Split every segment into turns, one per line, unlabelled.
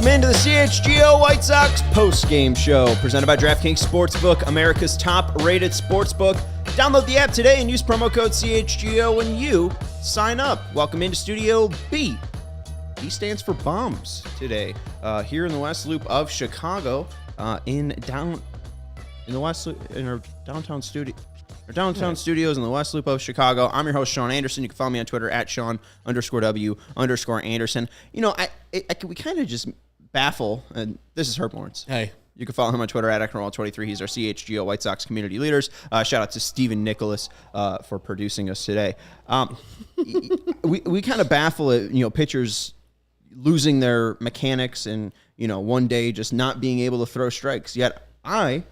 Welcome into the CHGO White Sox Postgame Show, presented by DraftKings Sportsbook, America's top-rated sportsbook. Download the app today and use promo code CHGO when you sign up. Welcome into Studio B. B stands for Bombs today. Here in the West Loop of Chicago, in our downtown studio. Our downtown studios in the West Loop of Chicago. I'm your host, Sean Anderson. You can follow me on Twitter at Sean_W_Anderson. You know, we kind of just baffle, and this is Herb Lawrence.
Hey.
You can follow him on Twitter at Ecknerwall23. He's our CHGO White Sox community leaders. Shout out to Stephen Nicholas for producing us today. We kind of baffle it, pitchers losing their mechanics and, one day just not being able to throw strikes. Yet I,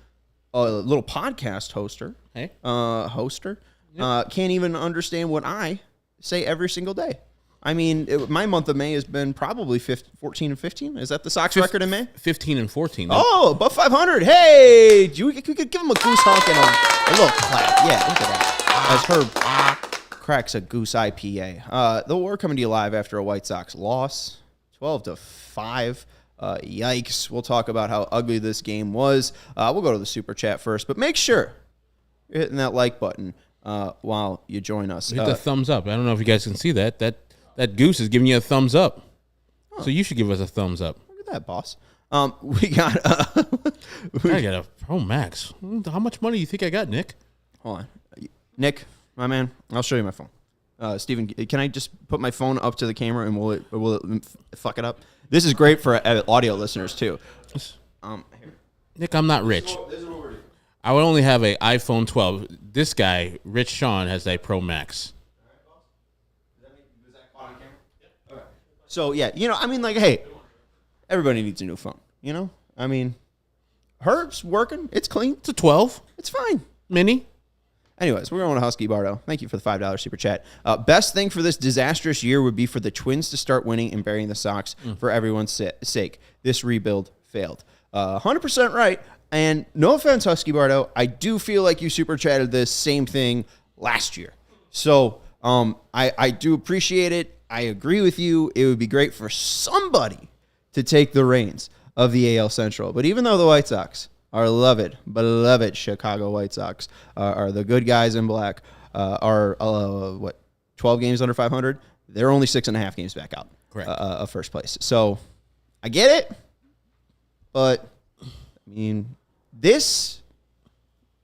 a little podcast hoster,
yep.
Can't even understand what I say every single day. I mean, my month of May has been probably 14 and 15. Is that the Sox record in May?
15 and 14.
Oh, above 500. Hey, we could give him a goose honk and a little clap. Yeah, look at that. As Herb cracks a goose IPA. We're coming to you live after a White Sox loss, 12-5. Yikes. We'll talk about how ugly this game was. We'll go to the Super Chat first, but make sure you're hitting that like button while you join us.
Hit the thumbs up. I don't know if you guys can see that. That goose is giving you a thumbs up. So you should give us a thumbs up.
Look at that, boss. We got
I got a Pro Max. How much money do you think I got, Nick?
Hold on. Nick, my man, I'll show you my phone. Steven, can I just put my phone up to the camera and will it fuck it up? This is great for audio listeners too. Here.
Nick, I'm not rich.
This is what we're doing.
I would only have an iPhone 12. This guy, Rich Sean, has a Pro Max.
So, yeah, hey, everybody needs a new phone, I mean, Herb's working. It's clean.
It's a 12.
It's fine.
Mini.
Anyways, we're going to Husky Bardo. Thank you for the $5 Super Chat. Best thing for this disastrous year would be for the Twins to start winning and burying the Sox for everyone's sake. This rebuild failed. 100% right. And no offense, Husky Bardo, I do feel like you Super Chatted this same thing last year. So I do appreciate it. I agree with you. It would be great for somebody to take the reins of the AL Central. But even though the White Sox, our beloved Chicago White Sox, are the good guys in black, are 12 games under 500, they're only 6.5 games back out of first place. So I get it, but I mean,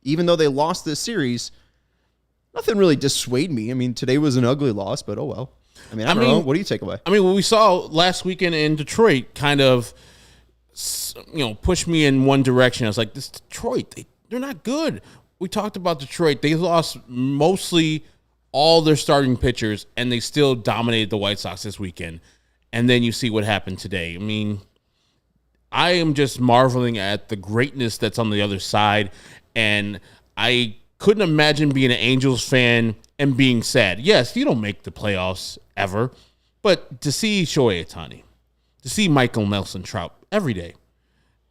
even though they lost this series, nothing really dissuaded me. I mean, today was an ugly loss, but oh well. I mean, I don't know. What do you take away?
I mean, what we saw last weekend in Detroit kind of, pushed me in one direction. I was like, this Detroit, they're not good. We talked about Detroit. They lost mostly all their starting pitchers, and they still dominated the White Sox this weekend. And then you see what happened today. I mean, I am just marveling at the greatness that's on the other side, and I couldn't imagine being an Angels fan and being sad. Yes, you don't make the playoffs ever, but to see Shohei Ohtani, to see Michael Nelson Trout every day,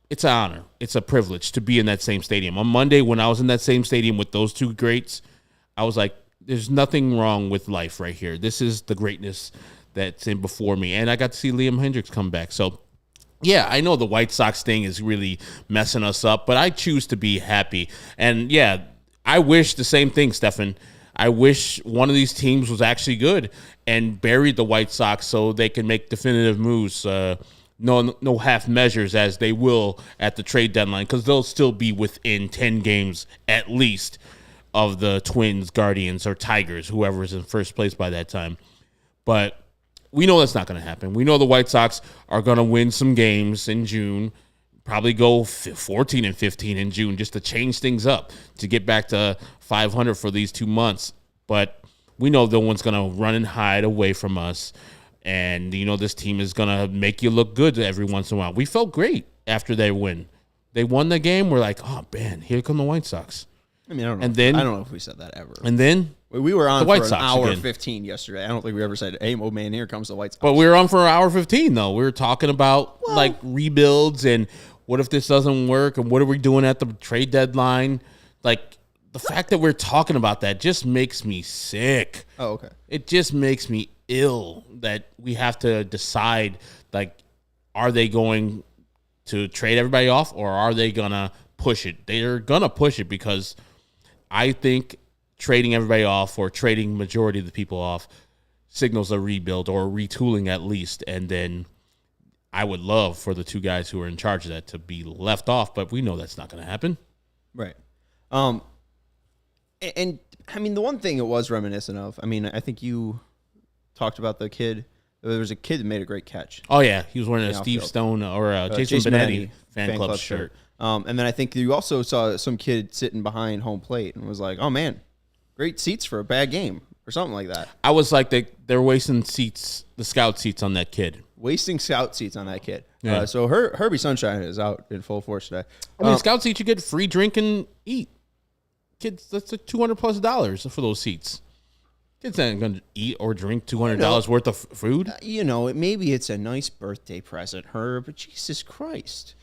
it's an honor. It's a privilege to be in that same stadium. On Monday, when I was in that same stadium with those two greats, I was like, there's nothing wrong with life right here. This is the greatness that's in before me. And I got to see Liam Hendricks come back. So, yeah, I know the White Sox thing is really messing us up, but I choose to be happy. And, yeah, I wish the same thing, Stefan. I wish one of these teams was actually good and buried the White Sox so they can make definitive moves. No half measures as they will at the trade deadline, because they'll still be within 10 games at least of the Twins, Guardians, or Tigers, whoever is in first place by that time. But we know that's not going to happen. We know the White Sox are going to win some games in June, probably go 14 and 15 in June just to change things up, to get back to 500 for these 2 months. But we know no one's going to run and hide away from us. And, this team is going to make you look good every once in a while. We felt great after they win. They won the game. We're like, oh, man, here come the White Sox.
I mean, I don't know.
And then,
I don't know if we said that ever.
And then
we were on
the White
for an
Sox
hour
again.
15 yesterday. I don't think we ever said, hey, oh, man, here comes the White Sox.
But we were on for an hour 15, though. We were talking about, rebuilds and what if this doesn't work and what are we doing at the trade deadline. Like, the fact that we're talking about that just makes me sick.
Oh, okay.
It just makes me ill that we have to decide, are they going to trade everybody off, or are they going to push it? They're going to push it because I think trading everybody off or trading majority of the people off signals a rebuild or retooling at least. And then I would love for the two guys who are in charge of that to be left off, but we know that's not going to happen.
Right. And I mean, the one thing it was reminiscent of, I mean, I think you talked about the kid. There was a kid that made a great catch.
Oh, yeah. He was wearing a Steve Stone or a Jason Benetti fan club shirt.
And then I think you also saw some kid sitting behind home plate and was like, oh, man, great seats for a bad game or something like that.
I was like, they're wasting seats, the scout seats on that kid.
Wasting scout seats on that kid.
Yeah.
So Herbie Sunshine is out in full force today.
I mean, scout seats, you get free drink and eat. Kids, that's like $200+ for those seats. Kids ain't going to eat or drink $200 worth of food.
Maybe it's a nice birthday present, Herb, but Jesus Christ.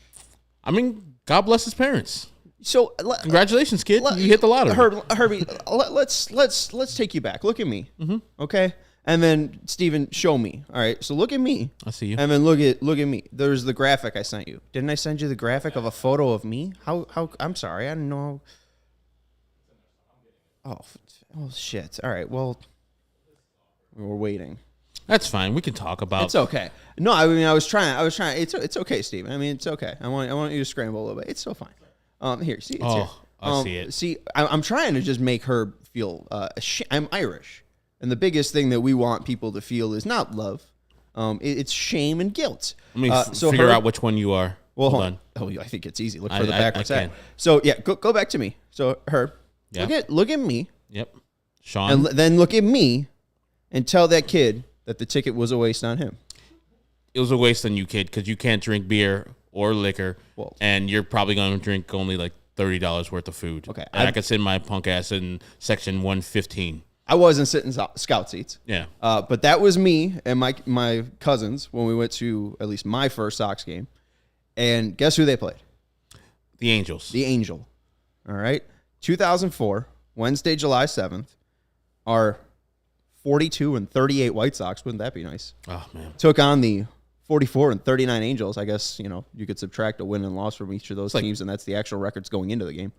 I mean, God bless his parents.
So
congratulations, kid. You hit the lottery.
Herbie, let's take you back. Look at me, okay? And then Steven, show me. All right, so look at me.
I see you.
And then look at me. There's the graphic I sent you. Didn't I send you the graphic of a photo of me? How? I'm sorry, I didn't know. Oh shit. All right. Well, we're waiting.
That's fine. We can talk about.
It's okay. No, I mean, I was trying. It's okay, Steven. I mean, it's okay. I want you to scramble a little bit. It's still fine. Here, see. It's here.
I see it.
See, I'm trying to just make her feel. I'm Irish, and the biggest thing that we want people to feel is not love. It's shame and guilt.
Let me figure out which one you are.
Well, hold on. Oh, I think it's easy. Look for the backwards hat. So yeah, go back to me. So Herb. Yeah. Look at me.
Yep. Sean.
And then look at me and tell that kid that the ticket was a waste on him.
It was a waste on you, kid, because you can't drink beer or liquor, and you're probably going to drink only like $30 worth of food.
Okay.
And I could sit my punk ass in section 115.
I wasn't sitting scout seats.
Yeah.
But that was me and my cousins when we went to at least my first Sox game. And guess who they played?
The Angels.
The Angel. All right. 2004, Wednesday, July 7th, our 42-38 White Sox, wouldn't that be nice?
Oh, man.
Took on the 44-39 Angels. I guess, you could subtract a win and loss from each of those teams, and that's the actual records going into the game.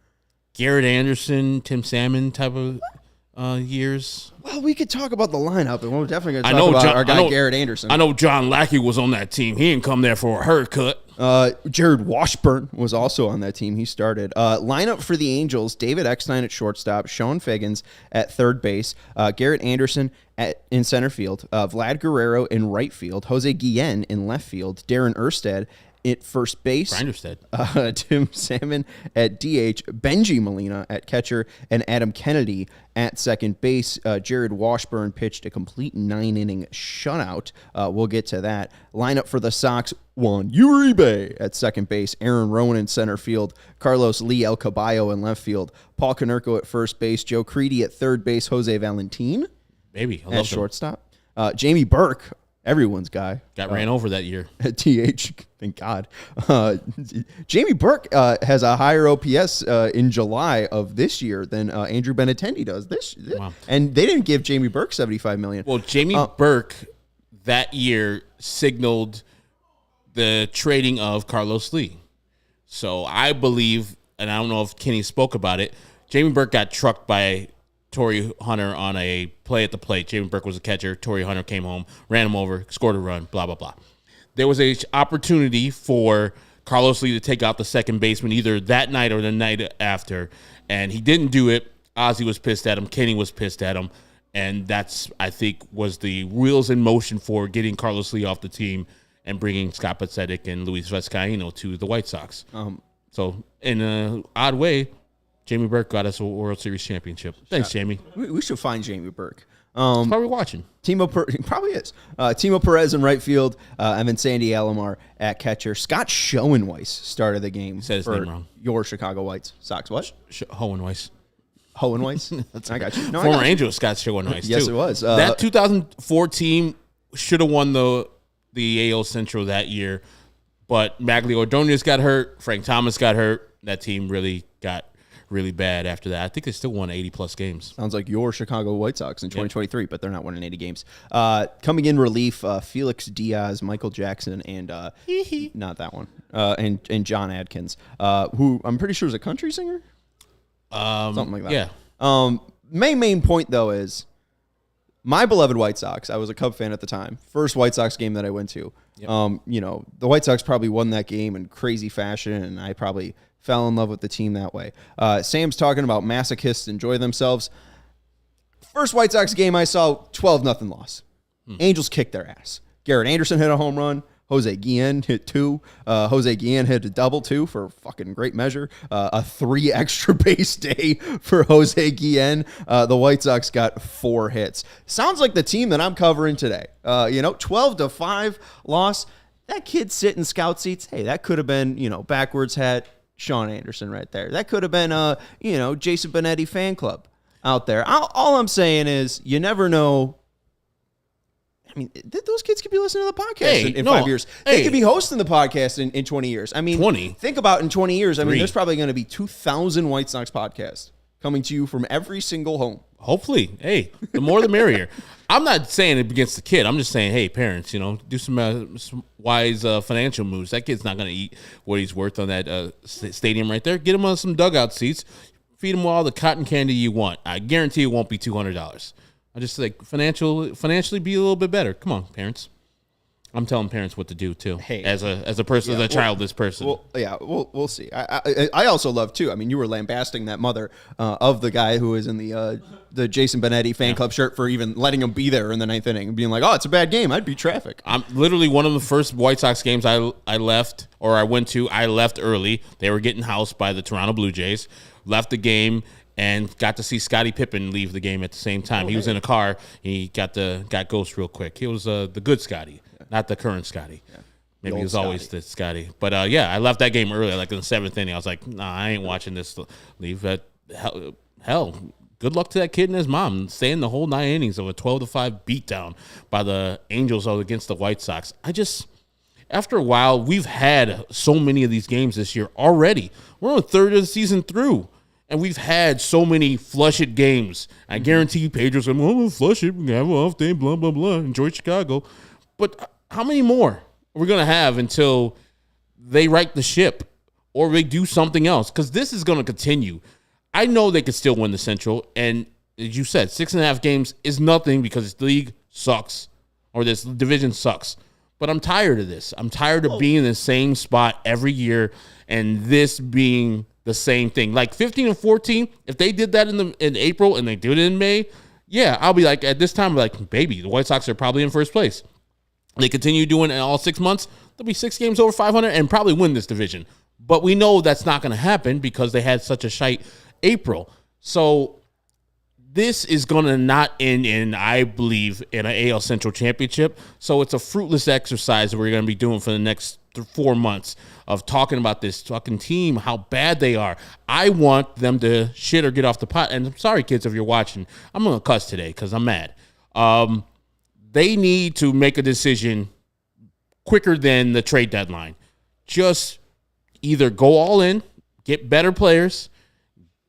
Garrett Anderson, Tim Salmon type of years.
Well, we could talk about the lineup, and we're definitely going to talk about our guy Garrett Anderson.
I know John Lackey was on that team. He didn't come there for a haircut.
Jared Washburn was also on that team. He started. Lineup for the Angels: David Eckstein at shortstop, Sean Figgins at third base, Garrett Anderson in center field, Vlad Guerrero in right field, Jose Guillen in left field, Darren Erstad at first base, Tim Salmon at DH, Benji Molina at catcher, and Adam Kennedy at second base. Jared Washburn pitched a complete 9-inning shutout. We'll get to that. Lineup for the Sox: Juan Uribe at second base, Aaron Rowan in center field, Carlos Lee El Caballo in left field, Paul Konerko at first base, Joe Creedy at third base, Jose Valentin at shortstop, Jamie Burke, everyone's guy,
got ran over that year
at DH. Thank God. Jamie Burke has a higher OPS in July of this year than Andrew Benintendi does. Wow. And they didn't give Jamie Burke $75 million.
Well, Jamie Burke that year signaled the trading of Carlos Lee. So I believe, and I don't know if Kenny spoke about it, Jamie Burke got trucked by Torrey Hunter on a play at the plate. Jamie Burke was a catcher. Torrey Hunter came home, ran him over, scored a run, blah, blah, blah. There was an opportunity for Carlos Lee to take out the second baseman either that night or the night after, and he didn't do it. Ozzie was pissed at him. Kenny was pissed at him, and that's, I think, was the wheels in motion for getting Carlos Lee off the team and bringing Scott Pacetic and Luis Vizcaíno to the White Sox. So in an odd way, Jamie Burke got us a World Series championship. Thanks, Jamie.
We should find Jamie Burke.
He's probably watching.
He probably is. Timo Perez in right field, and then Sandy Alomar at catcher. Scott Schoenweiss started the game.
Said his name wrong.
Your Chicago White Sox. What?
Hohenweiss.
Hohenweiss? I got you. No,
Former Angel Scott Schoenweiss, too.
Yes, it was.
That 2004 team should have won the AL Central that year, but Magley Ordonez got hurt. Frank Thomas got hurt. That team really got really bad after that. I think they still won 80-plus games.
Sounds like your Chicago White Sox in 2023, but they're not winning 80 games. Coming in relief, Felix Diaz, Michael Jackson, and not that one, and John Adkins, who I'm pretty sure is a country singer. Something like that.
Yeah.
Main point, though, is my beloved White Sox. I was a Cub fan at the time. First White Sox game that I went to. Yep. The White Sox probably won that game in crazy fashion, and I probably fell in love with the team that way. Sam's talking about masochists enjoy themselves. First White Sox game I saw, 12-0 loss. Angels kicked their ass. Garrett Anderson hit a home run. Jose Guillen hit 2. Jose Guillen hit a double 2 for fucking great measure. A 3 extra base day for Jose Guillen. The White Sox got 4 hits. Sounds like the team that I'm covering today. 12-5 loss. That kid sitting scout seats. Hey, that could have been, backwards hat Sean Anderson right there. That could have been, Jason Benetti fan club out there. All I'm saying is you never know. I mean, those kids could be listening to the podcast in 5 years. They could be hosting the podcast in 20 years. I mean,
20.
Think about in 20 years. I mean, there's probably going to be 2,000 White Sox podcasts coming to you from every single home.
Hopefully. Hey, the more the merrier. I'm not saying it against the kid. I'm just saying, hey, parents, do some wise financial moves. That kid's not going to eat what he's worth on that stadium right there. Get him on some dugout seats. Feed him all the cotton candy you want. I guarantee it won't be $200. I just financially be a little bit better. Come on, parents. I'm telling parents what to do too. Hey, as a person, as a childless person.
We'll see. I also love too. I mean, you were lambasting that mother of the guy who was in the Jason Benetti fan club shirt for even letting him be there in the 9th inning and being like, "Oh, it's a bad game. I'd beat traffic."
I'm literally one of the first White Sox games I left or I went to. I left early. They were getting housed by the Toronto Blue Jays. Left the game. And got to see Scottie Pippen leave the game at the same time. He was in a car. He got ghost real quick. He was the good Scottie, not the current Scottie. Yeah. Maybe he was always the Scottie. But, I left that game early, like in the 7th inning. I was like, nah, I ain't watching this. Leave that. Hell, good luck to that kid and his mom. Staying the whole 9 innings of a 12-5 beatdown by the Angels against the White Sox. After a while, we've had so many of these games this year already. We're on a third of the season through. And we've had so many flush it games. I guarantee you, Pedro's going, we'll flush it. We can have an off day, blah, blah, blah. Enjoy Chicago. But how many more are we going to have until they right the ship or they do something else? Because this is going to continue. I know they could still win the Central. And as you said, 6.5 games is nothing because this league sucks or this division sucks. But I'm tired of this. I'm tired of being in the same spot every year and this being the same thing. Like 15 and 14, if they did that in April and they do it in May, I'll be like, at this time, like, baby, the White Sox are probably in first place. They continue doing it all 6 months, they'll be 6 games over 500 and probably win this division. But we know that's not going to happen because they had such a shite April. So this is going to not end in, I believe, in an AL Central championship. So it's a fruitless exercise that we're going to be doing for the next 4 months of talking about this fucking team, how bad they are. I want them to shit or get off the pot. And I'm sorry, kids, if you're watching. I'm going to cuss today because I'm mad. They need to make a decision quicker than the trade deadline. Just either go all in, get better players,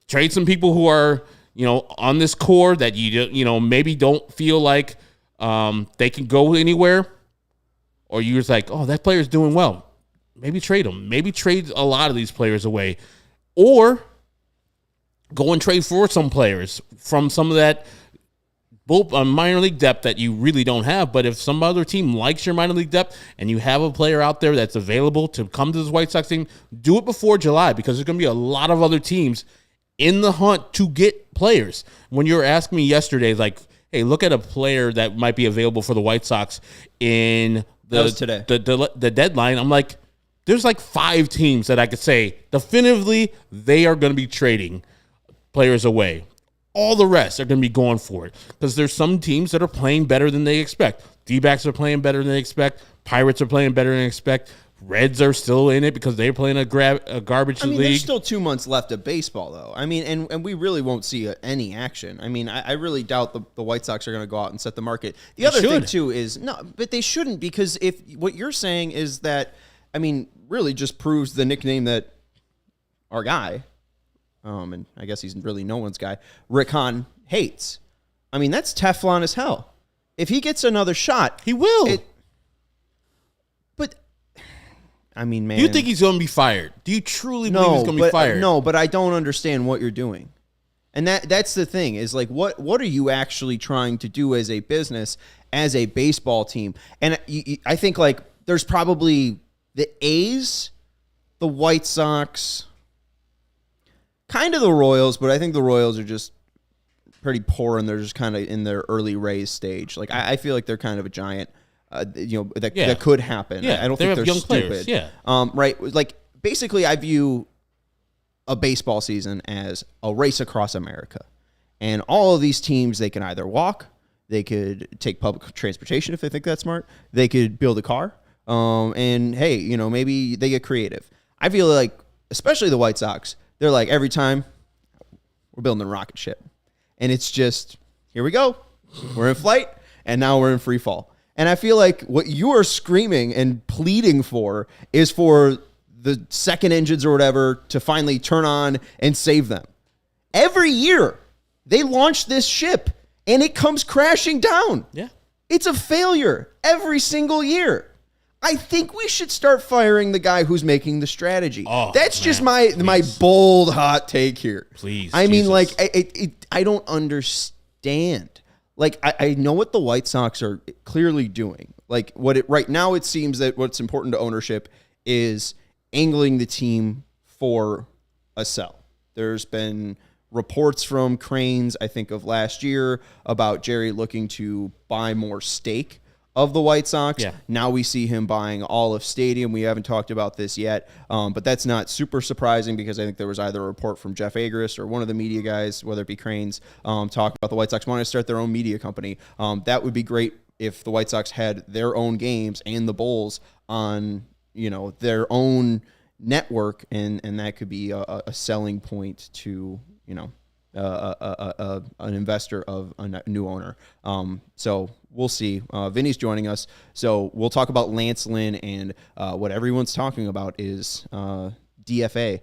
trade some people who are, on this core that maybe don't feel like they can go anywhere, or you're just like, oh, that player's doing well. Maybe trade them. Maybe trade a lot of these players away, or go and trade for some players from some of that minor league depth that you really don't have. But if some other team likes your minor league depth and you have a player out there that's available to come to this White Sox team, do it before July because there's going to be a lot of other teams in the hunt to get players. When you were asking me yesterday, like, hey, look at a player that might be available for the White Sox in the deadline. I'm like, there's like 5 teams that I could say definitively they are going to be trading players away. All the rest are going to be going for it because there's some teams that are playing better than they expect. D-backs are playing better than they expect. Pirates are playing better than they expect. Reds are still in it because they're playing a garbage league.
There's still 2 months left of baseball, though. And we really won't see any action. I really doubt the White Sox are going to go out and set the market. The other thing, too, is, no, but they shouldn't because if what you're saying is that, really just proves the nickname that our guy, and I guess he's really no one's guy, Rick Hahn hates. I mean, that's Teflon as hell. If he gets another shot,
he will.
But I mean, man,
do you think he's going to be fired? Do you truly believe he's going to be fired?
No, but I don't understand what you're doing. And that's the thing is like, what are you actually trying to do as a business, as a baseball team? And I think like there's probably the A's, the White Sox, kind of the Royals, but I think the Royals are just pretty poor and they're just kind of in their early raise stage. Like I feel like they're kind of a giant, that could happen.
Yeah,
I don't think they're
young
stupid.
players. Yeah,
right. Like basically, I view a baseball season as a race across America, and all of these teams, they can either walk, they could take public transportation if they think that's smart, they could build a car, and hey, maybe they get creative. I feel like, especially the White Sox, they're like every time we're building a rocket ship, and it's just here we go, we're in flight, and now we're in free fall. And I feel like what you are screaming and pleading for is for the second engines or whatever to finally turn on and save them. Every year they launch this ship and it comes crashing down.
Yeah.
It's a failure every single year. I think we should start firing the guy who's making the strategy. That's just my bold hot take here.
Please.
I mean, like, I don't understand. Like, I know what the White Sox are clearly doing. Like, right now it seems that what's important to ownership is angling the team for a sell. There's been reports from Cranes, I think, of last year about Jerry looking to buy more stake of the White Sox.
Yeah.
Now we see him buying all of Stadium. We haven't talked about this yet, but that's not super surprising because I think there was either a report from Jeff Agris or one of the media guys, whether it be Cranes, talking about the White Sox wanting to start their own media company. That would be great if the White Sox had their own games and the Bulls on their own network, and that could be a selling point to an investor of a new owner. So we'll see. Vinny's joining us, so we'll talk about Lance Lynn, and what everyone's talking about is DFA.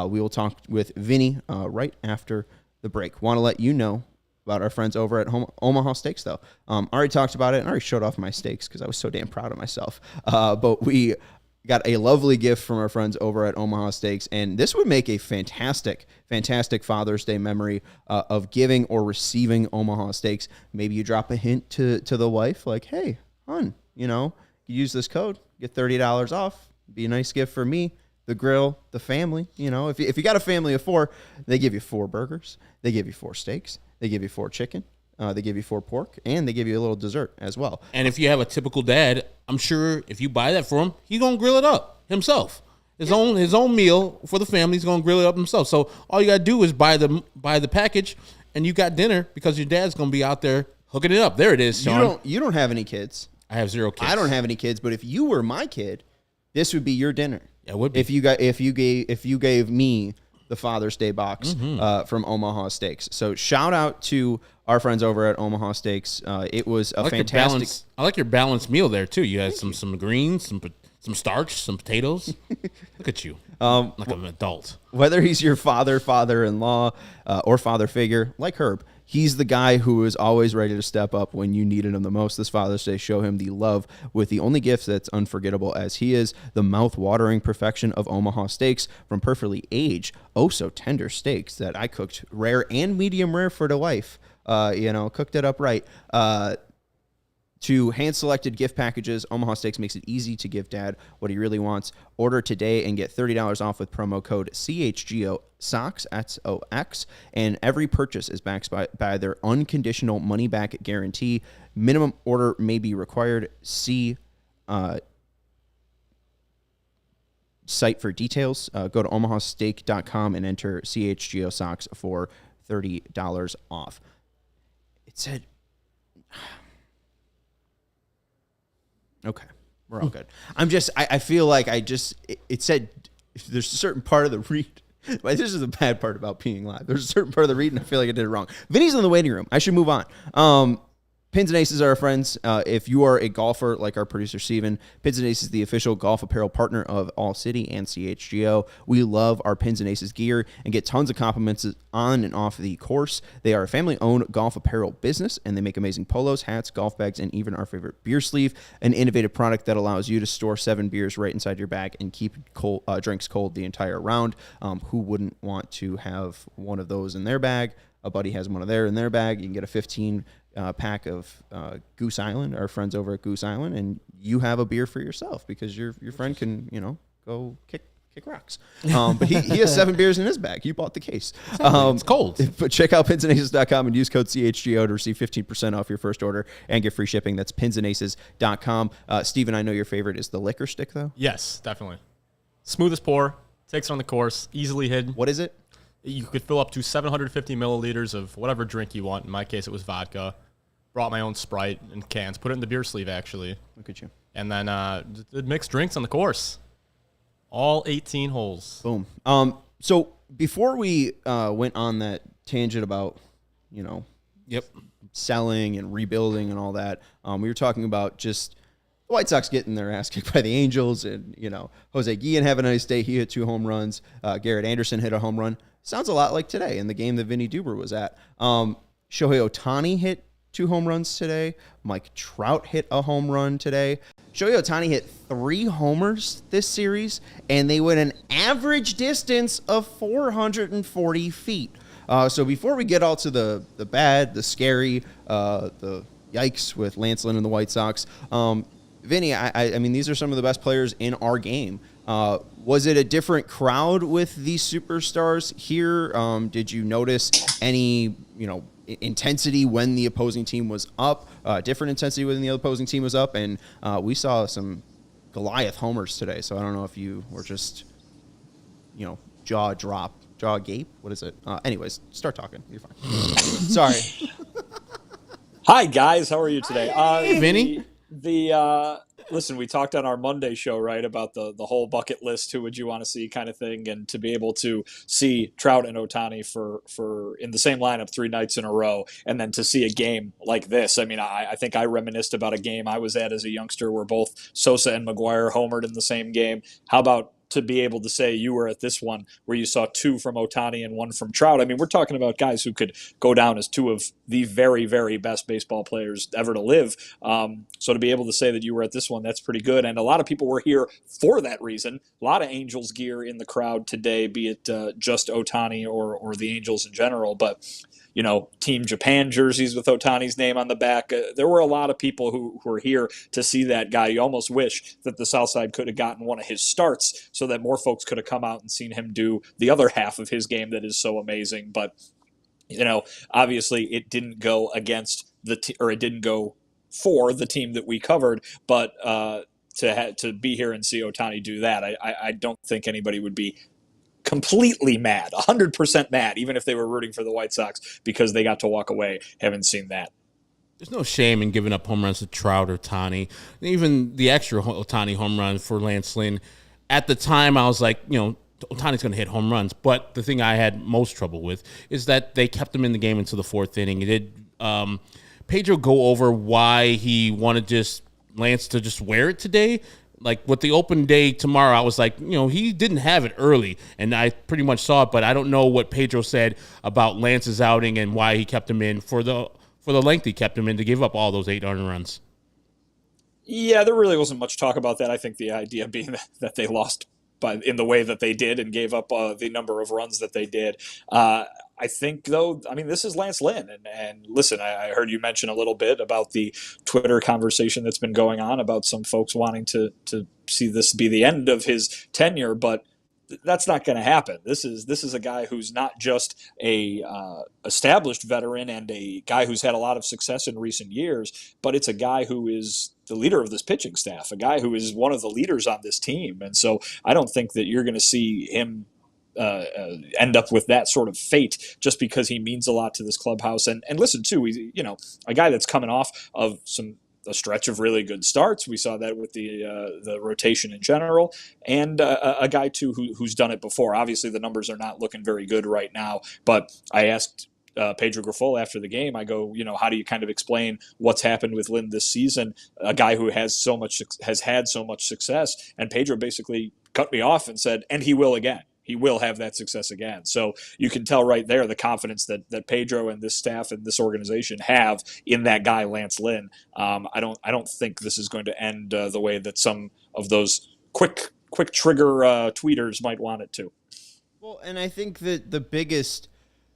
We will talk with Vinny right after the break. Want to let you know about our friends over at Omaha Steaks, though. Already talked about it and already showed off my steaks because I was so damn proud of myself. But we got a lovely gift from our friends over at Omaha Steaks, and this would make a fantastic, fantastic Father's Day memory of giving or receiving Omaha Steaks. Maybe you drop a hint to the wife, like, hey, hon, you use this code, get $30 off. Be a nice gift for me, the grill, the family. If you got a family of 4, they give you 4 burgers, they give you 4 steaks, they give you 4 chicken. They give you 4 pork, and they give you a little dessert as well.
And if you have a typical dad, I'm sure if you buy that for him, he's gonna grill it up himself. His own meal for the family. He's gonna grill it up himself. So all you gotta do is buy the package, and you got dinner because your dad's gonna be out there hooking it up. There it is, Sean.
You don't have any kids.
I have 0 kids.
I don't have any kids. But if you were my kid, this would be your dinner.
Yeah, it would be.
If you gave me the Father's Day box from Omaha Steaks. So shout out to our friends over at Omaha Steaks. It was a fantastic.
I like your balanced meal there too. You had some greens, some starch, some potatoes. Look at you, like an adult.
Whether he's your father-in-law, or father figure, like Herb, he's the guy who is always ready to step up when you needed him the most. This Father's Day, show him the love with the only gift that's unforgettable as he is, the mouth-watering perfection of Omaha Steaks, from perfectly aged, so tender steaks that I cooked rare and medium rare for the wife. Cooked it up right. To hand-selected gift packages, Omaha Steaks makes it easy to give Dad what he really wants. Order today and get $30 off with promo code CHGO SOX, SOX, and every purchase is backed by their unconditional money-back guarantee. Minimum order may be required. See site for details. Go to omahasteak.com and enter CHGO SOX for $30 off. It said... Okay, we're all good. I feel like it said there's a certain part of the read. This is the bad part about being live. There's a certain part of the read, and I feel like I did it wrong. Vinny's in the waiting room. I should move on. Pins and Aces are our friends. If you are a golfer like our producer Steven, Pins and Aces is the official golf apparel partner of ALLCITY and CHGO. We love our Pins and Aces gear and get tons of compliments on and off the course. They are a family-owned golf apparel business, and they make amazing polos, hats, golf bags, and even our favorite beer sleeve, an innovative product that allows you to store 7 beers right inside your bag and keep drinks cold the entire round. Who wouldn't want to have one of those in their bag? A buddy has one of there in their bag. You can get a 15 pack of Goose Island, our friends over at Goose Island, and you have a beer for yourself because your friend can, go kick rocks. But he has 7 beers in his bag. You bought the case.
It's cold.
But check out pinsandaces.com and use code CHGO to receive 15% off your first order and get free shipping. That's pinsandaces.com. Steven, I know your favorite is the liquor stick, though.
Yes, definitely. Smooth as pour. Takes it on the course. Easily hidden.
What is it?
You could fill up to 750 milliliters of whatever drink you want. In my case, it was vodka. Brought my own Sprite in cans. Put it in the beer sleeve, actually.
Look at you.
And then did mixed drinks on the course. All 18 holes.
Boom. So before we went on that tangent about, selling and rebuilding and all that, we were talking about just the White Sox getting their ass kicked by the Angels and, Jose Guillen having a nice day. He hit 2 home runs. Garrett Anderson hit a home run. Sounds a lot like today in the game that Vinnie Duber was at. Shohei Ohtani hit 2 home runs today. Mike Trout hit a home run today. Shohei Ohtani hit 3 homers this series, and they went an average distance of 440 feet. So before we get all to the bad, the scary, the yikes with Lance Lynn and the White Sox, Vinny, I mean, these are some of the best players in our game. Was it a different crowd with these superstars here? Did you notice any, intensity when the opposing team was up? Different intensity when the opposing team was up, and we saw some Goliath homers today. So I don't know if you were just, jaw gape. What is it? Anyways, start talking. You're fine. Sorry.
Hi guys, how are you today?
Hey, Vinny.
Listen, we talked on our Monday show, right, about the whole bucket list, who would you want to see kind of thing, and to be able to see Trout and Ohtani for in the same lineup 3 nights in a row, and then to see a game like this. I mean, I think I reminisced about a game I was at as a youngster where both Sosa and McGuire homered in the same game. How about to be able to say you were at this one where you saw 2 from Ohtani and 1 from Trout? I mean, we're talking about guys who could go down as 2 of the very, very best baseball players ever to live. So to be able to say that you were at this one, that's pretty good. And a lot of people were here for that reason. A lot of Angels gear in the crowd today, be it just Ohtani or the Angels in general. But Team Japan jerseys with Ohtani's name on the back. There were a lot of people who were here to see that guy. You almost wish that the South Side could have gotten one of his starts so that more folks could have come out and seen him do the other half of his game that is so amazing. But, obviously it didn't go against it didn't go for the team that we covered. But to be here and see Ohtani do that, I don't think anybody would be completely mad, 100% mad, even if they were rooting for the White Sox because they got to walk away having seen that.
There's no shame in giving up home runs to Trout or Ohtani. Even the extra Ohtani home run for Lance Lynn. At the time, I was like, Ohtani's going to hit home runs. But the thing I had most trouble with is that they kept him in the game until the 4th inning. Did Pedro go over why he wanted Lance to just wear it today? Like with the open day tomorrow, I was like, he didn't have it early, and I pretty much saw it, but I don't know what Pedro said about Lance's outing and why he kept him in for the length he kept him in to give up all those 8 earned runs.
Yeah, there really wasn't much talk about that. I think the idea being that they lost in the way that they did and gave up the number of runs that they did. I think, though, this is Lance Lynn. And listen, I heard you mention a little bit about the Twitter conversation that's been going on about some folks wanting to see this be the end of his tenure, but that's not going to happen. This is a guy who's not just a established veteran and a guy who's had a lot of success in recent years, but it's a guy who is the leader of this pitching staff, a guy who is one of the leaders on this team. And so I don't think that you're going to see him end up with that sort of fate just because he means a lot to this clubhouse. And listen, too, he's, a guy that's coming off of a stretch of really good starts. We saw that with the rotation in general, and a guy too who's done it before. Obviously, the numbers are not looking very good right now. But I asked Pedro Grifol after the game. I go, how do you kind of explain what's happened with Lynn this season? A guy who has had so much success, and Pedro basically cut me off and said, and he will again. He will have that success again. So you can tell right there the confidence that Pedro and this staff and this organization have in that guy, Lance Lynn. I don't think this is going to end the way that some of those quick trigger tweeters might want it to.
Well, and I think that the biggest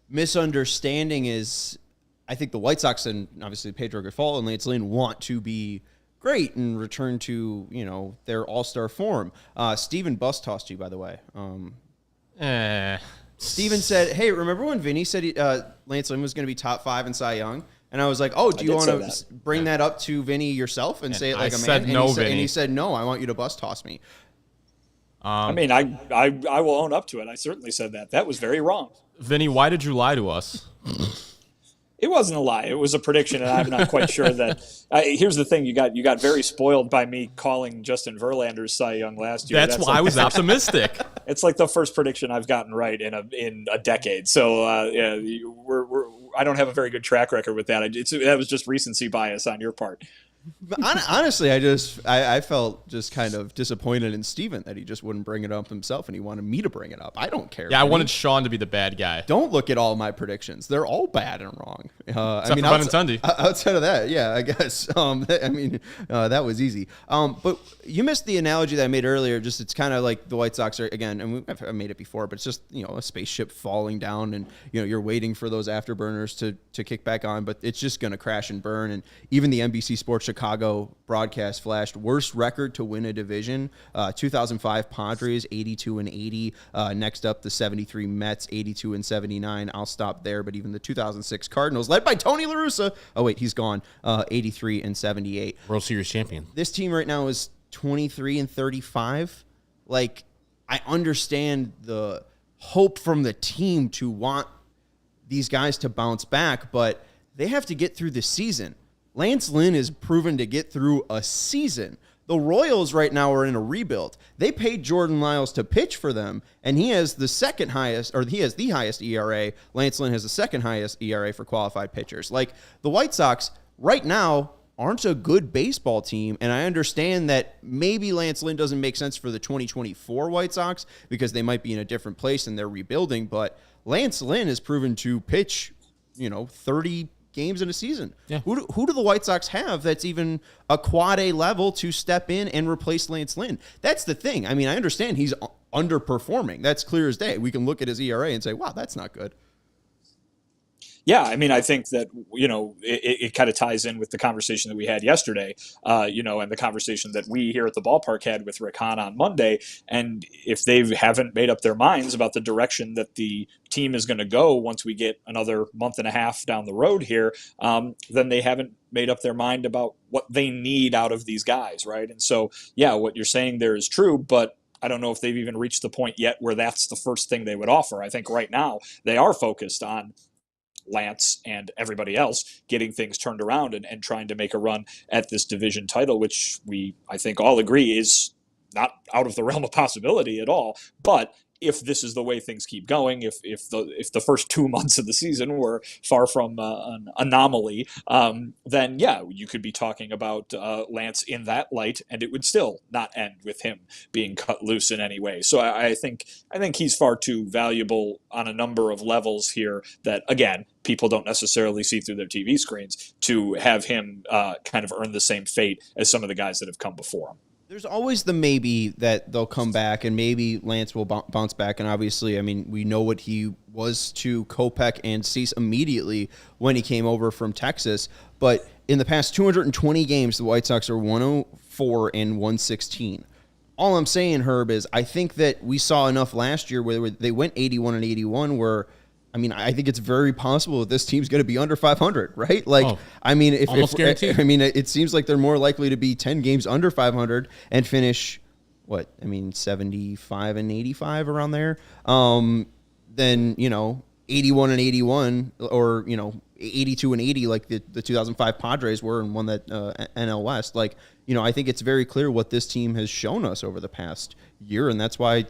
misunderstanding is I think the White Sox and obviously Pedro Grifol and Lance Lynn want to be great and return to, their all-star form. Steven bus tossed you, by the way. Steven said, hey, remember when Vinny said Lance Lynn was going to be top 5 in Cy Young? And I was like, oh, do you want to bring that up to Vinny yourself and say it like a man? And he said, no, I want you to bus toss me.
I mean, I will own up to it. I certainly said that. That was very wrong.
Vinny, why did you lie to us?
It wasn't a lie. It was a prediction, and I'm not quite sure that. Here's the thing: you got very spoiled by me calling Justin Verlander's Cy Young last year.
That's why I was optimistic.
It's like the first prediction I've gotten right in a decade. So I don't have a very good track record with that. That was just recency bias on your part.
But honestly, I felt just kind of disappointed in Steven that he just wouldn't bring it up himself and he wanted me to bring it up. I don't care.
Yeah, I wanted Sean to be the bad guy.
Don't look at all my predictions. They're all bad and wrong.
Outside
of that, yeah, I guess. That was easy. But you missed the analogy that I made earlier. Just it's kind of like the White Sox are, again, and I've made it before, but it's just, a spaceship falling down and, you're waiting for those afterburners to kick back on, but it's just going to crash and burn. And even the NBC Sports Chicago broadcast flashed worst record to win a division. 2005 Padres 82-80. Next up the 73 Mets 82-79. I'll stop there. But even the 2006 Cardinals, led by Tony La Russa, oh wait, he's gone. 83-78.
World Series champion.
This team right now is 23-35. Like, I understand the hope from the team to want these guys to bounce back, but they have to get through the season. Lance Lynn is proven to get through a season. The Royals right now are in a rebuild. They paid Jordan Lyles to pitch for them, and he has the highest ERA. Lance Lynn has the second highest ERA for qualified pitchers. Like, the White Sox right now aren't a good baseball team, and I understand that maybe Lance Lynn doesn't make sense for the 2024 White Sox because they might be in a different place and they're rebuilding, but Lance Lynn has proven to pitch, 30 games in a season.
Yeah.
Who do the White Sox have that's even a quad A level to step in and replace Lance Lynn? That's the thing. I mean, I understand he's underperforming. That's clear as day. We can look at his ERA and say, wow, that's not good.
Yeah, I mean, I think that, it kind of ties in with the conversation that we had yesterday, and the conversation that we here at the ballpark had with Rick Hahn on Monday. And if they haven't made up their minds about the direction that the team is going to go once we get another month and a half down the road here, then they haven't made up their mind about what they need out of these guys, right? And so, yeah, what you're saying there is true, but I don't know if they've even reached the point yet where that's the first thing they would offer. I think right now they are focused on Lance and everybody else getting things turned around and trying to make a run at this division title, which I think all agree is not out of the realm of possibility at all. But if this is the way things keep going, if the first 2 months of the season were far from an anomaly, then yeah, you could be talking about Lance in that light, and it would still not end with him being cut loose in any way. So I think he's far too valuable on a number of levels here that, again, people don't necessarily see through their TV screens to have him kind of earn the same fate as some of the guys that have come before him.
There's always the maybe that they'll come back and maybe Lance will bounce back. And obviously, I mean, we know what he was to Kopech and Cease immediately when he came over from Texas. But in the past 220 games, the White Sox are 104 and 116. All I'm saying, Herb, is I think that we saw enough last year where they went 81 and 81 where, I mean, I think it's very possible that this team's going to be under 500, right? Like, I mean, it seems like they're more likely to be 10 games under 500 and finish 75 and 85 around there, than 81 and 81 or 82 and 80 like the 2005 Padres were and won that NL West. Like, I think it's very clear what this team has shown us over the past year, and that's why,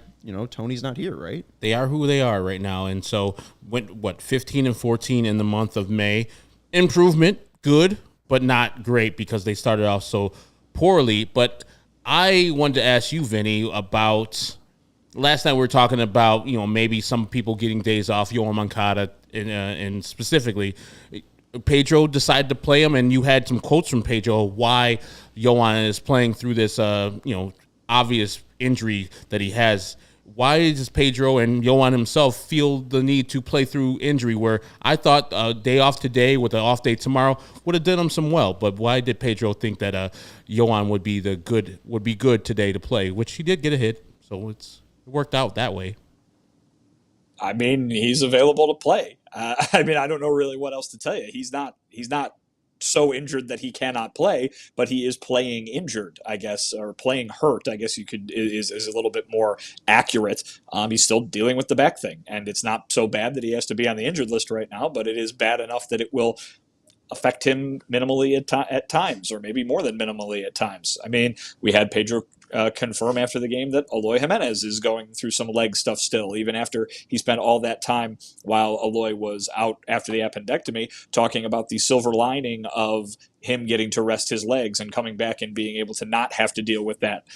Tony's not here, right?
They are who they are right now. And so went 15 and 14 in the month of May. Improvement, good, but not great because they started off so poorly. But I wanted to ask you, Vinny, about last night we were talking about, maybe some people getting days off, Yoan Moncada, and specifically Pedro decided to play him, and you had some quotes from Pedro why Yoan is playing through this, obvious injury that he has. Why does Pedro and Yoan himself feel the need to play through injury where I thought a day off today with an off day tomorrow would have done him some well, but why did Pedro think that Yoan would be good today to play, which he did get a hit, so it worked out that way.
I mean, he's available to play. I don't know really what else to tell you. He's not so injured that he cannot play, but he is playing injured, I guess, or playing hurt, I guess is a little bit more accurate. He's still dealing with the back thing, and it's not so bad that he has to be on the injured list right now, but it is bad enough that it will affect him minimally at times, or maybe more than minimally at times. I mean, we had Pedro confirm after the game that Eloy Jimenez is going through some leg stuff still, even after he spent all that time while Eloy was out after the appendectomy, talking about the silver lining of him getting to rest his legs and coming back and being able to not have to deal with that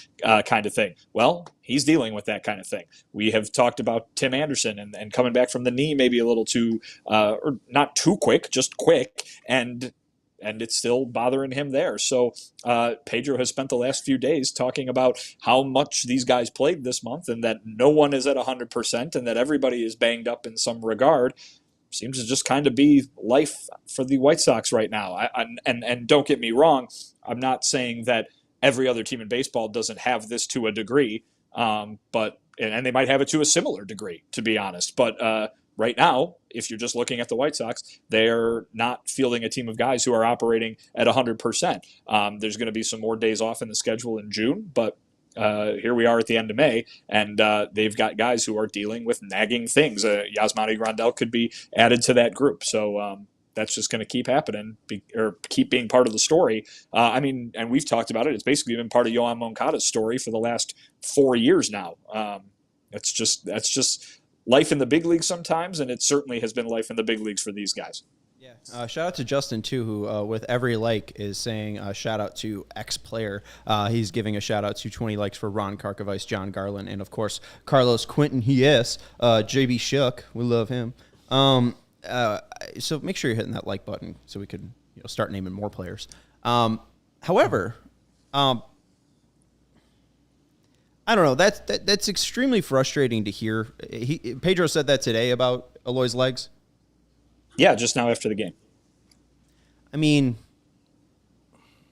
kind of thing. Well, he's dealing with that kind of thing. We have talked about Tim Anderson and coming back from the knee maybe a little too, or not too quick, just quick, and it's still bothering him there. So Pedro has spent the last few days talking about how much these guys played this month and that no one is at 100% and that everybody is banged up in some regard. Seems to just kind of be life for the White Sox right now. And don't get me wrong, I'm not saying that every other team in baseball doesn't have this to a degree, but they might have it to a similar degree, to be honest. But right now, if you're just looking at the White Sox, they're not fielding a team of guys who are operating at 100%. There's going to be some more days off in the schedule in June, but here we are at the end of May, and they've got guys who are dealing with nagging things. Yasmani Grandal could be added to that group. So that's just going to keep happening or keep being part of the story. And we've talked about it. It's basically been part of Yoan Moncada's story for the last 4 years now. That's just life in the big leagues sometimes, and it certainly has been life in the big leagues for these guys.
Yeah. Shout out to Justin, too, who with every like is saying shout out to X player. He's giving a shout out to 20 likes for Ron Karkovice, John Garland, and, of course, Carlos Quinton. JB Shook. We love him. So make sure you're hitting that like button so we could start naming more players. However, I don't know. That's extremely frustrating to hear. Pedro said that today about Eloy's legs.
Yeah, just now after the game.
I mean,